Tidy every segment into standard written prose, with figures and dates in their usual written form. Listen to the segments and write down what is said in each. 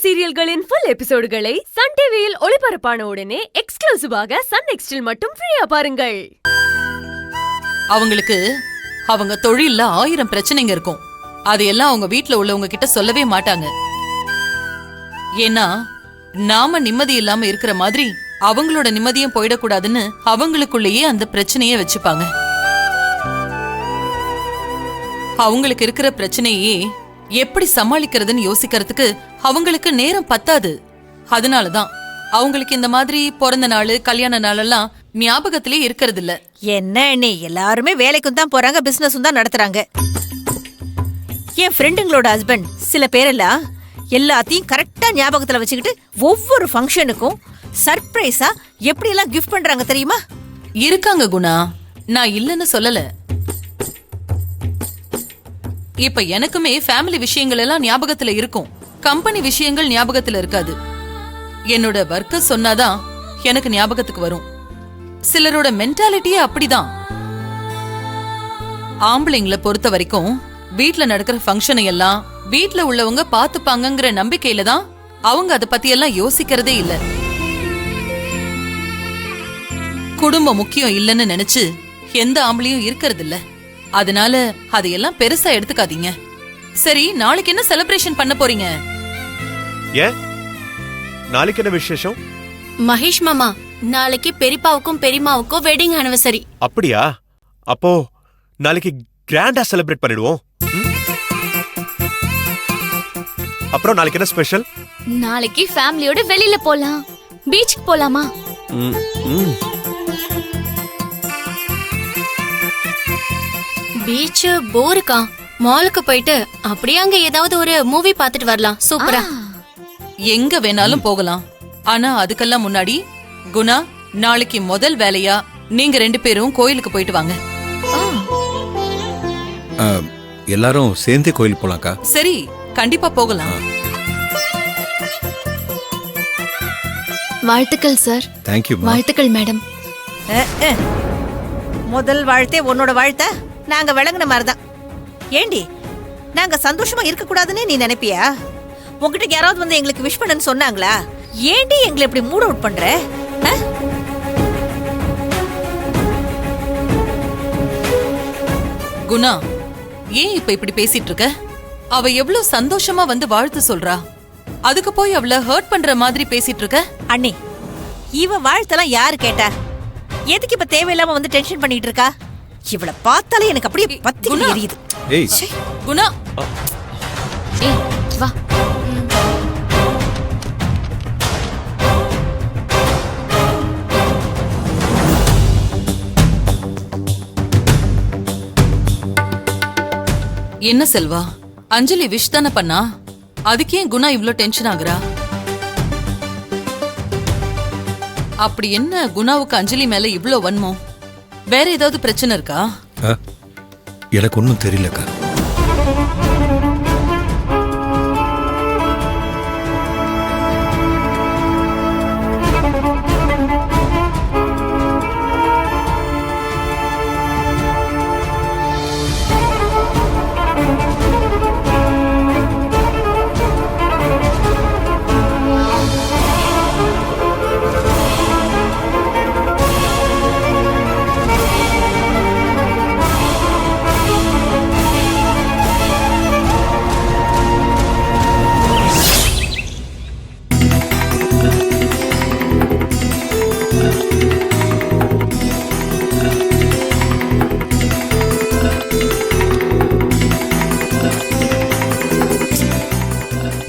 சீரியல்களின் full எபிசோடுகளை Sun டிவியில் ஒளிபரப்பான உடனே எக்ஸ்க்ளூசிவாக சன் நெக்ஸ்டில் மட்டும் ஃப்ரீயா பாருங்கள். அவங்களுக்கு அவங்க தொழில்ல 1000 பிரச்சனைங்க இருக்கும். அதையெல்லாம் அவங்க வீட்ல உள்ளவங்க கிட்ட சொல்லவே மாட்டாங்க. ஏன்னா நாம நிம்மதி இல்லாம இருக்கிற மாதிரி அவங்களோட நிம்மதியும் போயிடக்கூடாதுன்னு அவங்களுக்குள்ளேயே அந்த பிரச்சனைய வச்சுப்பாங்க. அவங்களுக்கு இருக்கிற பிரச்சனையே எப்படி சமாளிக்கிறதுன்னு யோசிக்கிறதுக்கு அவங்களுக்கு நேரம் பத்தாது. அதனாலதான் அவங்களுக்கு இந்த மாதிரி பிறந்த நாள் கல்யாண நாள் எல்லாம் ஞாபகத்திலே இருக்கிறது இல்ல. என்ன நீ எல்லாருமே வேலைக்கும் தான் போறாங்க, பிசினஸும் தான் நடத்துறாங்க. என் ஃப்ரெண்டுங்களோட ஹஸ்பண்ட் சில பேரெல்லாம் எல்லாத்தையும் கரெக்டா ஞாபகத்துல வச்சுக்கிட்டு ஒவ்வொரு ஃபங்க்ஷனுக்கும் சர்ப்ரைஸா எப்படி எல்லாம் கிஃப்ட் பண்றாங்க தெரியுமா? இருக்காங்க குணா, நான் இல்லன்னு சொல்லல. இப்ப எனக்குமே ஃபேமிலி விஷயங்கள் எல்லாம் ஞாபகத்துல இருக்கும், கம்பெனி விஷயங்கள் ஞாபகத்துல இருக்காது. என்னோட வர்க்க சொன்னாதான் எனக்கு ஞாபகத்துக்கு வரும். சிலரோட மென்டாலிட்டியே அப்படிதான். ஆம்பளைங்களை பொறுத்த வரைக்கும் வீட்ல நடக்கிற ஃபங்க்ஷனை எல்லாம் வீட்ல உள்ளவங்க பாத்துப்பாங்கங்கிற நம்பிக்கையில தான் அவங்க அதை பத்தி எல்லாம் யோசிக்கிறதே இல்ல. குடும்பம் முக்கியம் இல்லன்னு நினைச்சு எந்த ஆம்பளையும் இருக்கிறது இல்ல. அதனால அதையெல்லாம் பெருசா எடுத்துக்காதீங்க. சரி, நாளைக்கு என்ன செலிப்ரேஷன் பண்ண போறீங்க? நாளைக்கு என்ன விசேஷம்? மகேஷ் மாமா, நாளைக்கு பெரியப்பாவுக்கும் பெரியமாவுக்கும் வெட்டிங் ஆனிவர்சரி. அப்படியா? அப்போ நாளைக்கு கிராண்டா செலிப்ரேட் பண்ணிடுவோம். அப்புறம் நாளைக்கு என்ன ஸ்பெஷல்? நாளைக்கு ஃபேமிலியோட வெளியில போலாம். பீச்சுக்கு போலாமா? பீச் போருக்கா? மாலுக்கு போயிட்டு அப்படியே அங்க ஏதாவது ஒரு மூவி பாத்துட்டு வரலாம். சூப்பரா. எங்க வேணாலும் போகலாம். ஆனா அதுக்கெல்லாம் முன்னாடி குணா, நாளைக்கு முதல் வேலையா நீங்க 2 பேரும் கோயிலுக்கு போயிட்டு வாங்க. எல்லாரும் சேர்ந்தே கோயிலுக்கு போலாம்க்கா. சரி, கண்டிப்பா போகலாம். வாழ்த்துக்கள் சார். தேங்க்யூ. வாழ்த்துக்கள் மேடம். முதல் வாழ்த்தே உன்னோட வாழ்த்த நாங்க விளங்குன மாதிரிதான். ஏண்டி, நாங்க சந்தோஷமா இருக்க கூடாதுன்னு நீ நினைப்பியா? உங்ககிட்ட யாராவது வந்து எங்களுக்கு விஷ் பண்ணுன்னு சொன்னாங்களா? ஏண்டி எங்களை இப்படி மூட் அவுட் பண்ற? குணா, ஏன் இப்ப இப்படி பேசிட்டு இருக்க? அவ எவ்வளவு சந்தோஷமா வந்து வாழ்த்து சொல்றா, அதுக்கு போய் அவளை ஹர்ட் பண்ற மாதிரி பேசிட்டு இருக்க? அண்ணி, இவ வாழ்த்தெல்லாம் யாரு கேட்டா? எதுக்கு இப்ப தேவையில்லாம வந்து டென்ஷன் பண்ணிட்டு இருக்கா? இவளை பார்த்தாலே எனக்கு அப்படியே பத்தி எரியுது. ஏய் குணா, ஏய் வா. என்ன செல்வா, அஞ்சலி விஷ் தானே பண்ணா, அதுக்கே குணா இவ்ளோ டென்ஷன் ஆகுறா? அப்படி என்ன குணாவுக்கு அஞ்சலி மேல இவ்ளோ வன்மம்? வேற ஏதாவது பிரச்சனை இருக்கா? எனக்கு ஒன்னும் தெரியலக்கா.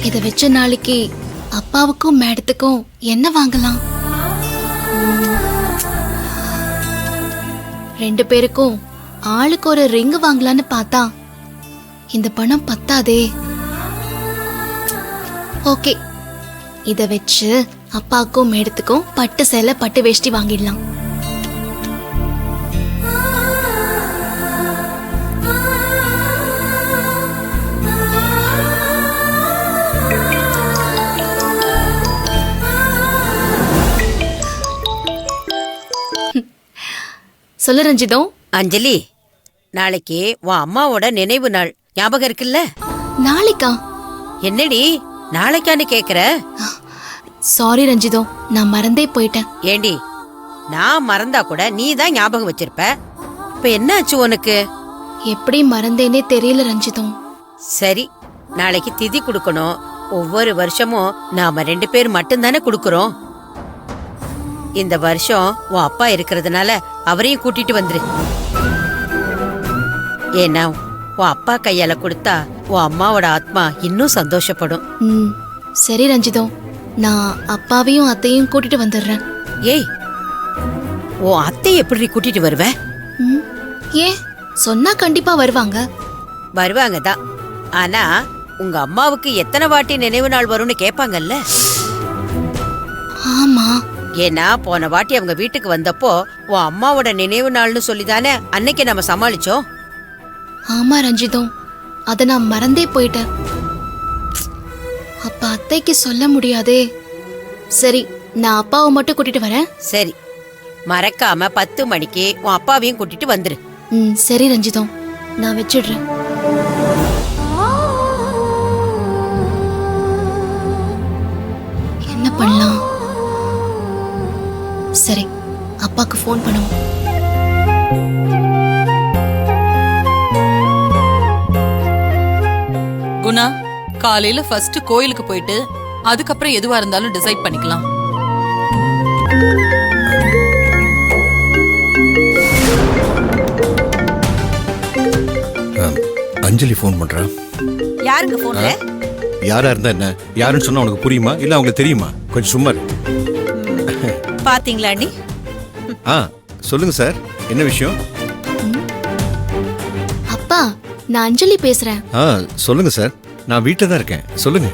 இத வச்ச நாளைக்கு அப்பாவுக்கும் மேடத்துக்கும் என்ன வாங்கலாம்? 2 பேருக்கும் ஆளுக்கு ஒரு ரிங் வாங்கலான்னு பார்த்தா இந்த பணம் பத்தாதே. ஓகே, இத வச்சு அப்பாவுக்கும் மேடத்துக்கும் பட்டு சேலை பட்டு வேஷ்டி வாங்கிடலாம். சொல்ல ரஞ்சிதம். அஞ்சலி, நாளைக்கு உன் அம்மாவோட நினைவு நாள் ஞாபகம் இருக்குல்ல? நாளைக்கா? என்னடி நாளைக்கான்னு கேக்குற? சாரி ரஞ்சிதம், நான் மறந்தே போயிட்டேன். ஏண்டி, நான் மறந்தா கூட நீ தான் ஞாபகம் வச்சிருப்ப. இப்ப என்ன ஆச்சு உனக்கு? எப்படி மறந்தேனே தெரியல ரஞ்சிதம். சரி, நாளைக்கு திதி கொடுக்கணும். ஒவ்வொரு வருஷமும் நாம 2 பேர் மட்டும்தானே கொடுக்கறோம். இந்த வருஷம் உன் அப்பா இருக்கிறதுனால அவரையும் கூட்டிட்டு வந்துரு. ஏன்னா உன் அப்பா கையால கொடுத்தா உன் அம்மாவோட ஆத்மா இன்னும் சந்தோஷப்படும். ம், சரி ரஞ்சிதம், நான் அப்பாவையும் அத்தையும் கூட்டிட்டு வந்துடுறேன். ஏய், உன் அத்தை எப்படி கூட்டிட்டு வருவ? ம், ஏன் சொன்னா கண்டிப்பா வருவாங்க. வருவாங்க தான். ஆனா உங்க அம்மாவுக்கு எத்தனை வாட்டி நினைவு நாள் வரும்னு கேட்பாங்கல்ல. ஆமா. ஏன்னா போன வாட்டி அவங்க வீட்டுக்கு வந்தப்போ உன் அம்மாவோட நினைவு நாள்னு சொல்லிதானே அன்னைக்கு நம்ம சமாளிச்சோம். ஆமா ரஞ்சிதம், அத நான் மறந்தே போயிட்டேன். அப்ப அத்தைக்கு சொல்ல முடியாதே. சரி, நான் அப்பாவை மட்டும் கூட்டிட்டு வரேன். சரி, மறக்காம 10 மணிக்கு உன் அப்பாவையும் கூட்டிட்டு வந்துரு. ம், சரி ரஞ்சிதம், நான் வச்சிடுறேன். என்ன பண்ணலாம்? சரி, அப்பாக்கு ஃபோன் பண்ணுவோம். குணா, காலையில ஃபர்ஸ்ட் கோயிலுக்கு போயிட்டு அதுக்கப்புறம் எதுவா இருந்தாலும் டிசைட் பண்ணிக்கலாம். அஞ்சலி ஃபோன் பண்றா. யாருங்க போன்ல? யாரா இருந்தா என்ன? யாருன்னு சொன்னா உனக்கு புரியுமா இல்ல அவங்களுக்கு தெரியுமா? கொஞ்சம் சும்மா இரு. பாத்தீங்களா அண்ணி? சொல்லுங்க சார், என்ன விஷயம்? அப்பா, நான் அஞ்சலி பேசுறேன். சொல்லுங்க சார், நான் வீட்டில் தான் இருக்கேன். சொல்லுங்க.